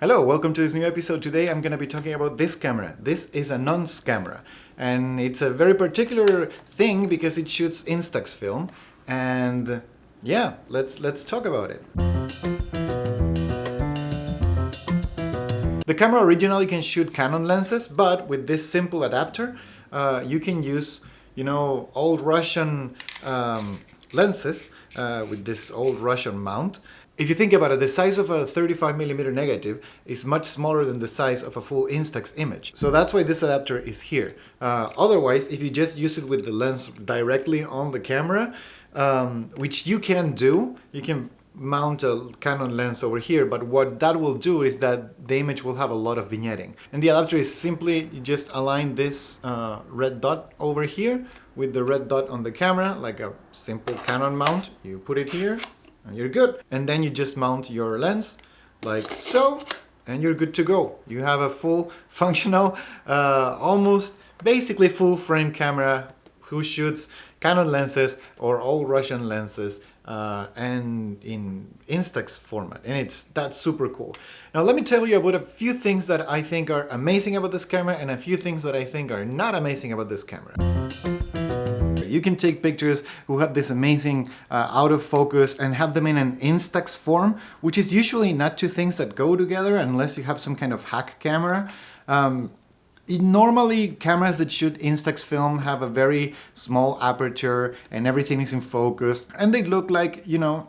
Hello, welcome to this new episode. Today I'm going to be talking about this camera. This is a NONS camera, and it's a very particular thing because it shoots Instax film. And yeah, let's talk about it. The camera originally can shoot Canon lenses, but with this simple adapter, you can use, old Russian lenses with this old Russian mount. If you think about it, the size of a 35mm negative is much smaller than the size of a full Instax image. So that's why this adapter is here. Otherwise, if you just use it with the lens directly on the camera, which you can do, you can mount a Canon lens over here, but what that will do is that the image will have a lot of vignetting. And the adapter is simply, you just align this red dot over here with the red dot on the camera, like a simple Canon mount. You put it here, and you're good. And then you just mount your lens like so, and you're good to go. You have a full functional, almost basically full frame camera who shoots Canon lenses or all Russian lenses and in Instax format, and that's super cool. Now let me tell you about a few things that I think are amazing about this camera and a few things that I think are not amazing about this camera. You can take pictures who have this amazing out of focus and have them in an Instax form, which is usually not two things that go together unless you have some kind of hack camera. Normally, cameras that shoot Instax film have a very small aperture and everything is in focus, and they look like,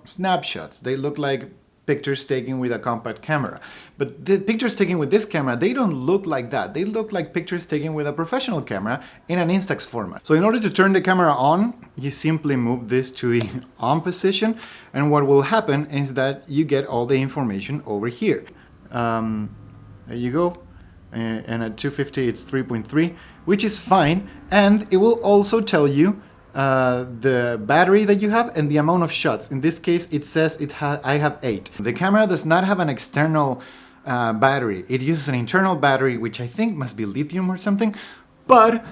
snapshots. They look like pictures taken with a compact camera. But the pictures taken with this camera, they don't look like that. They look like pictures taken with a professional camera in an Instax format. So in order to turn the camera on, you simply move this to the on position, and what will happen is that you get all the information over here. There you go. And at 250 it's 3.3, which is fine, and it will also tell you the battery that you have and the amount of shots. In this case it says I have 8. The camera does not have an external battery. It uses an internal battery, which I think must be lithium or something, but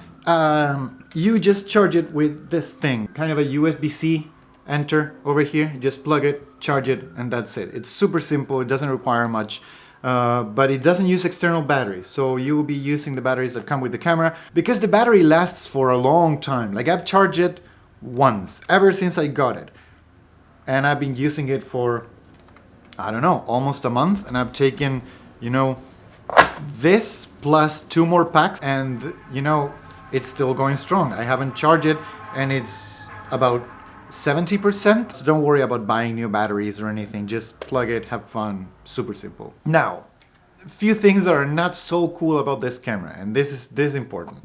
you just charge it with this thing, kind of a USB-C enter over here. You just plug it, charge it, and that's it. It's super simple. It doesn't require much. But it doesn't use external batteries, so you will be using the batteries that come with the camera, because the battery lasts for a long time. Like, I've charged it once ever since I got it, and I've been using it for, I don't know, almost a month, and I've taken, this plus 2 more packs, and it's still going strong. I haven't charged it, and it's about 70%. So don't worry about buying new batteries or anything. Just plug it, have fun, super simple. Now, a few things that are not so cool about this camera, and this is important.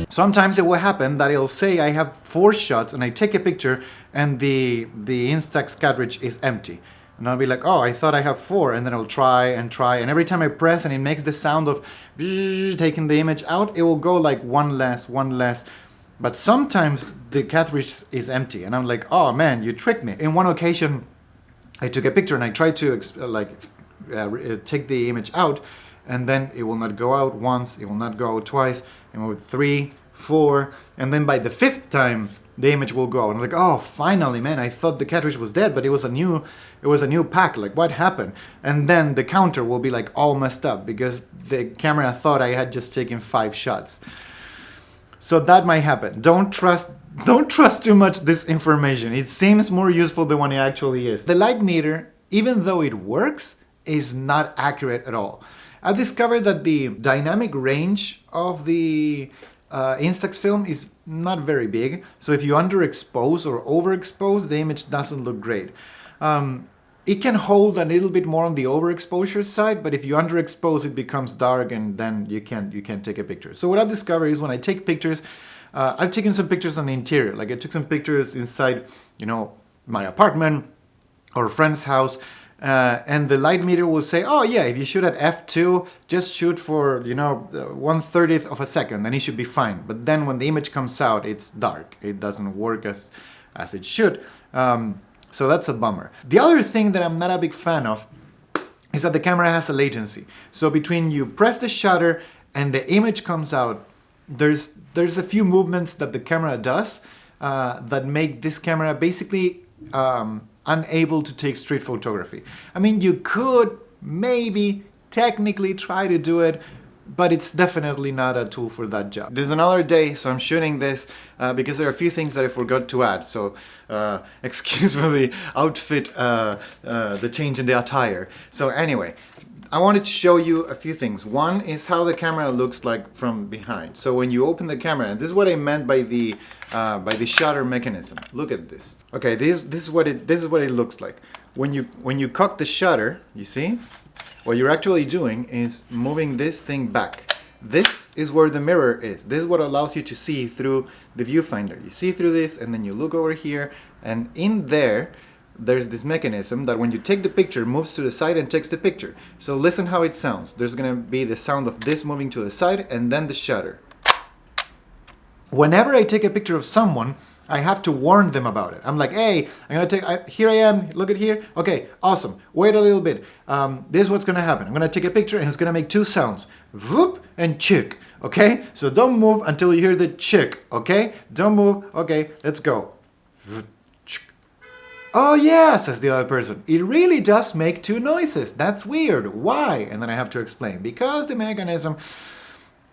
Sometimes it will happen that it'll say I have 4 shots and I take a picture and the Instax cartridge is empty. And I'll be like, oh, I thought I have 4, and then I'll try, and every time I press and it makes the sound of taking the image out, it will go like one less. But sometimes the cartridge is empty, and I'm like, oh man, you tricked me. In one occasion, I took a picture and I tried to take the image out, and then it will not go out once, it will not go out twice, and with 3, 4, and then by the 5th time, the image will go out. And I'm like, oh, finally, man, I thought the cartridge was dead, but it was a new pack. Like, what happened? And then the counter will be like all messed up because the camera thought I had just taken 5 shots. So that might happen. Don't trust too much this information. It seems more useful than what it actually is. The light meter, even though it works, is not accurate at all. I've discovered that the dynamic range of the Instax film is not very big. So if you underexpose or overexpose, the image doesn't look great. It can hold a little bit more on the overexposure side, but if you underexpose, it becomes dark, and then you can't take a picture. So what I've discovered is when I take pictures, I've taken some pictures on the interior. Like, I took some pictures inside, my apartment or a friend's house, and the light meter will say, oh yeah, if you shoot at f2, just shoot for 1/30th of a second, then it should be fine. But then when the image comes out, it's dark. It doesn't work as it should. So that's a bummer. The other thing that I'm not a big fan of is that the camera has a latency. So between you press the shutter and the image comes out, there's a few movements that the camera does that make this camera basically unable to take street photography. I mean, you could maybe technically try to do it, but it's definitely not a tool for that job. There's another day, so I'm shooting this because there are a few things that I forgot to add. So excuse for the outfit, the change in the attire. So anyway, I wanted to show you a few things. One is how the camera looks like from behind. So when you open the camera, and this is what I meant by the shutter mechanism. Look at this. Okay, this is what it looks like. When you cock the shutter, you see, what you're actually doing is moving this thing back. This is where the mirror is. This is what allows you to see through the viewfinder. You see through this, and then you look over here, and in there's this mechanism that when you take the picture, moves to the side and takes the picture. So listen how it sounds. There's gonna be the sound of this moving to the side and then the shutter. Whenever I take a picture of someone, I have to warn them about it. I'm like, hey, here I am, look at here. Okay, awesome, wait a little bit. This is what's gonna happen. I'm gonna take a picture and it's gonna make two sounds, whoop and chick, okay? So don't move until you hear the chick, okay? Don't move, okay, let's go. Oh yeah, says the other person. It really does make two noises. That's weird. Why? And then I have to explain. Because the mechanism,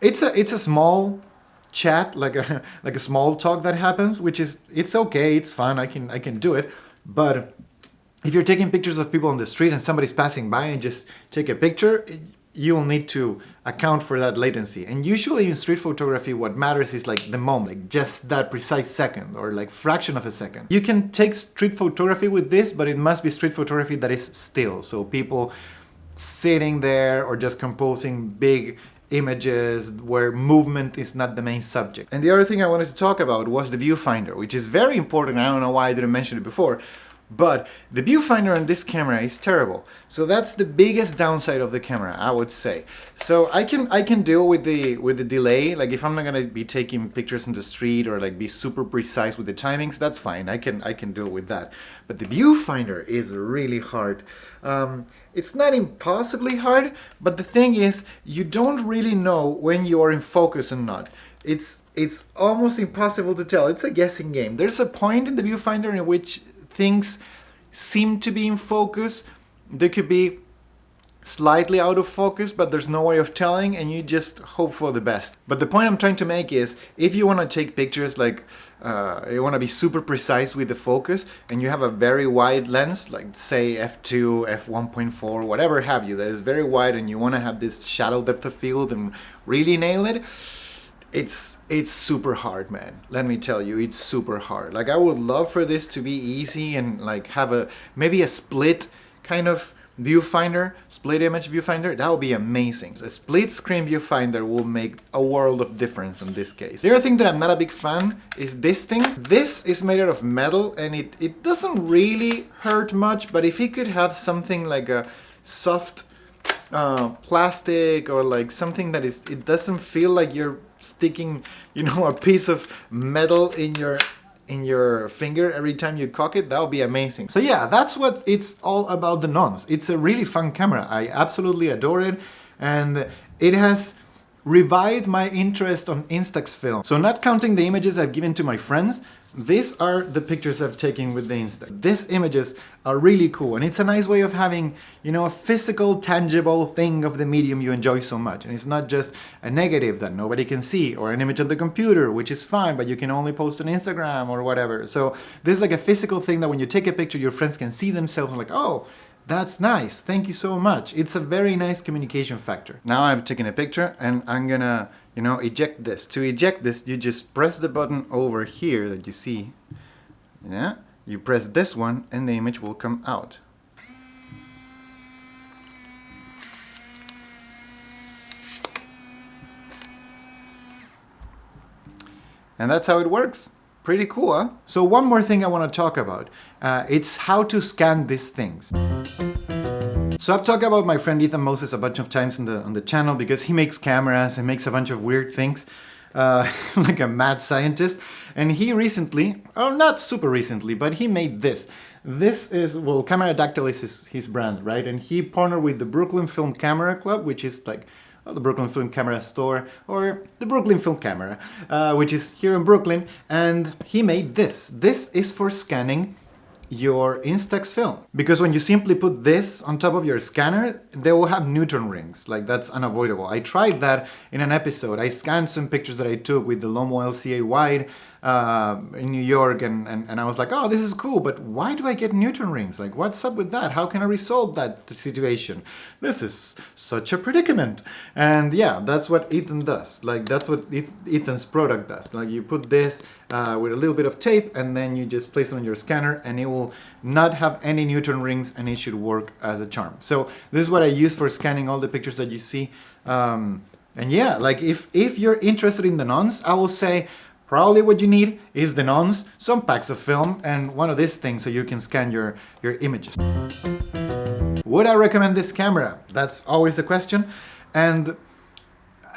it's a small chat, like a small talk that happens, which is, it's okay, it's fun, I can do it. But if you're taking pictures of people on the street and somebody's passing by and just take a picture, you'll need to account for that latency. And usually in street photography, what matters is like the moment, like just that precise second or like fraction of a second. You can take street photography with this, but it must be street photography that is still. So people sitting there or just composing big images where movement is not the main subject. And the other thing I wanted to talk about was the viewfinder, which is very important. I don't know why I didn't mention it before. But the viewfinder on this camera is terrible. So that's the biggest downside of the camera, I would say. So I can deal with the delay. Like if I'm not gonna be taking pictures on the street or like be super precise with the timings, that's fine. I can deal with that. But the viewfinder is really hard. It's not impossibly hard, but the thing is, you don't really know when you are in focus and not. It's almost impossible to tell. It's a guessing game. There's a point in the viewfinder in which things seem to be in focus. They could be slightly out of focus, but there's no way of telling, and you just hope for the best. But the point I'm trying to make is, if you want to take pictures like you want to be super precise with the focus, and you have a very wide lens, like say f2, f1.4, whatever have you, that is very wide, and you want to have this shadow depth of field and really nail it, it's super hard, man. Let me tell you, it's super hard. Like I would love for this to be easy and like have maybe a split kind of viewfinder, split image viewfinder. That would be amazing. A split screen viewfinder will make a world of difference in this case. The other thing that I'm not a big fan is this thing. This is made out of metal and it doesn't really hurt much, but if you could have something like a soft plastic or like something that it doesn't feel like you're sticking, you know, a piece of metal in your finger every time you cock it, that would be amazing. So yeah, that's what it's all about, the NONS. It's a really fun camera. I absolutely adore it, and it has revived my interest on Instax film. So not counting the images I've given to my friends, these are the pictures I've taken with the Instax. These images are really cool, and it's a nice way of having, you know, a physical, tangible thing of the medium you enjoy so much. And it's not just a negative that nobody can see, or an image on the computer, which is fine, but you can only post on Instagram or whatever. So this is like a physical thing that when you take a picture, your friends can see themselves and like, oh, that's nice, thank you so much. It's a very nice communication factor. Now I've taken a picture and I'm gonna, you know, eject this. To eject this, you just press the button over here that you see. Yeah, you press this one and the image will come out. And that's how it works. Pretty cool, huh? So one more thing I want to talk about. It's how to scan these things. So I've talked about my friend Ethan Moses a bunch of times on the channel because he makes cameras and makes a bunch of weird things, like a mad scientist. And he recently, oh not super recently, but he made this. This is, well, Camera Dactyl is his brand, right? And he partnered with the Brooklyn Film Camera Club, which is like the Brooklyn Film Camera store, or the Brooklyn Film Camera, which is here in Brooklyn. And he made this. This is for scanning your Instax film. Because when you simply put this on top of your scanner, they will have Newton rings. Like, that's unavoidable. I tried that in an episode. I scanned some pictures that I took with the Lomo LCA wide in New York, and I was like, oh, this is cool, but why do I get Newton rings? Like, what's up with that? How can I resolve that situation? This is such a predicament. And yeah, that's what Ethan does. Like, that's what Ethan's product does. Like, you put this with a little bit of tape, and then you just place it on your scanner, and it will not have any Newton rings, and it should work as a charm. So this is what I use for scanning all the pictures that you see. And yeah, like, if you're interested in the NONS, I will say probably what you need is the NONS, some packs of film, and one of these things so you can scan your images. Would I recommend this camera? That's always a question. And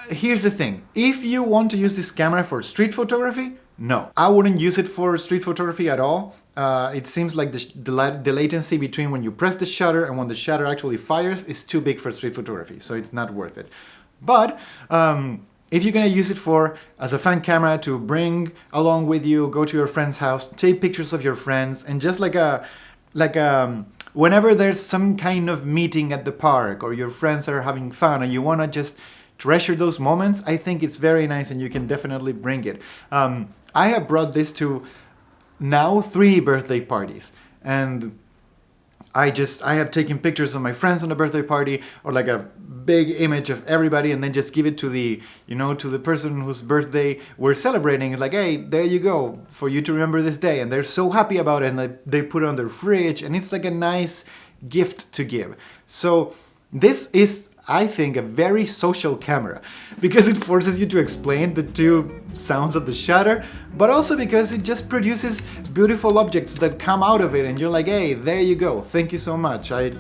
here's the thing. If you want to use this camera for street photography, no. I wouldn't use it for street photography at all. It seems like the latency between when you press the shutter and when the shutter actually fires is too big for street photography, so it's not worth it. But if you're gonna use it as a fun camera to bring along with you, go to your friend's house, take pictures of your friends, and just whenever there's some kind of meeting at the park or your friends are having fun and you wanna just treasure those moments, I think it's very nice and you can definitely bring it. I have brought this to now 3 birthday parties, and I have taken pictures of my friends on the birthday party, or like a big image of everybody, and then just give it to the person whose birthday we're celebrating. It's like, hey, there you go, for you to remember this day. And they're so happy about it, and they put it on their fridge, and it's like a nice gift to give. So this is, I think, a very social camera, because it forces you to explain the 2 sounds of the shutter, but also because it just produces beautiful objects that come out of it, and you're like, hey, there you go, thank you so much, I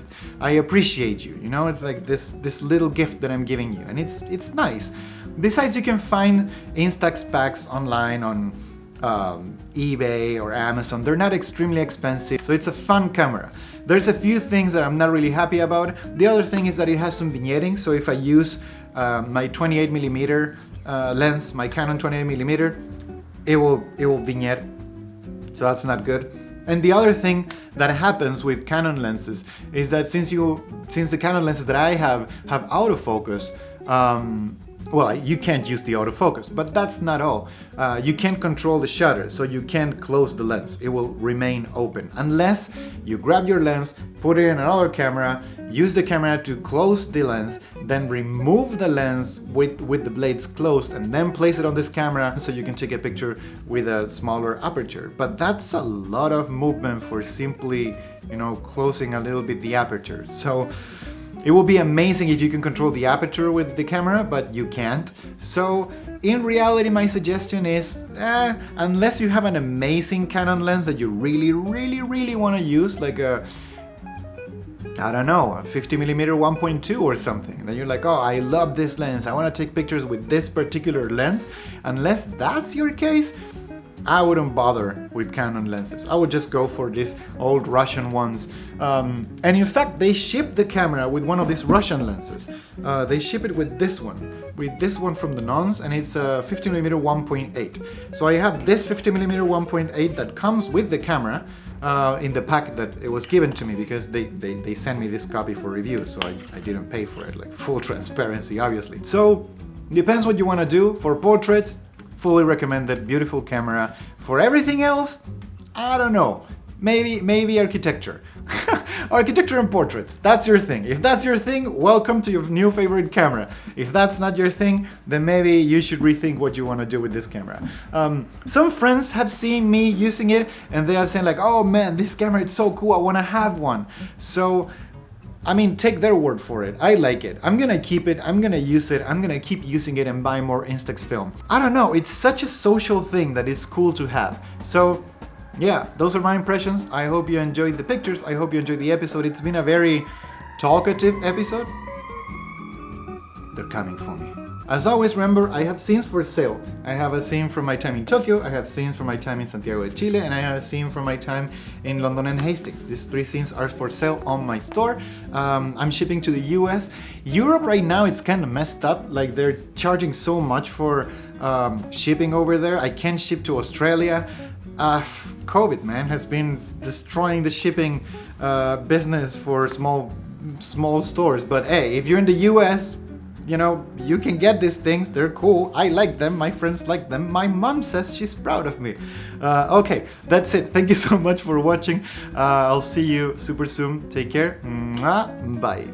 appreciate you, it's like this little gift that I'm giving you, and it's nice. Besides, you can find Instax packs online on eBay or Amazon. They're not extremely expensive, so it's a fun camera. There's a few things that I'm not really happy about. The other thing is that it has some vignetting, so if I use my 28mm lens, my Canon 28mm, it will vignette, so that's not good. And the other thing that happens with Canon lenses is that since the Canon lenses that I have autofocus, well, you can't use the autofocus, but that's not all. You can't control the shutter, so you can't close the lens. It will remain open unless you grab your lens, put it in another camera, use the camera to close the lens, then remove the lens with the blades closed, and then place it on this camera so you can take a picture with a smaller aperture. But that's a lot of movement for simply, closing a little bit the aperture. So it will be amazing if you can control the aperture with the camera, but you can't. So in reality, my suggestion is, unless you have an amazing Canon lens that you really, really, really want to use, like a 50mm 1.2 or something, then you're like, oh, I love this lens, I want to take pictures with this particular lens. Unless that's your case, I wouldn't bother with Canon lenses. I would just go for these old Russian ones. And in fact, they ship the camera with one of these Russian lenses. They ship it with this one from the NONS, and it's a 50mm 1.8. So I have this 50mm 1.8 that comes with the camera in the pack that it was given to me, because they sent me this copy for review, so I didn't pay for it, like full transparency, obviously. So depends what you want to do. For portraits, fully recommended, beautiful camera. For everything else, I don't know, maybe architecture. Architecture and portraits, that's your thing. If that's your thing, welcome to your new favorite camera. If that's not your thing, then maybe you should rethink what you want to do with this camera. Some friends have seen me using it, and they are saying like, oh man, this camera is so cool, I want to have one. So I mean, take their word for it. I like it. I'm gonna keep it. I'm gonna use it. I'm gonna keep using it and buy more Instax film. I don't know. It's such a social thing that is cool to have. So yeah, those are my impressions. I hope you enjoyed the pictures. I hope you enjoyed the episode. It's been a very talkative episode. They're coming for me. As always, remember, I have scenes for sale. I have a scene from my time in Tokyo, I have scenes from my time in Santiago de Chile, and I have a scene from my time in London and Hastings. These 3 scenes are for sale on my store. I'm shipping to the US. Europe right now, it's kind of messed up. Like, they're charging so much for shipping over there. I can't ship to Australia. COVID, man, has been destroying the shipping business for small stores. But hey, if you're in the US, you know, you can get these things. They're cool. I like them. My friends like them. My mom says she's proud of me. Okay, that's it. Thank you so much for watching. I'll see you super soon. Take care. Mwah. Bye.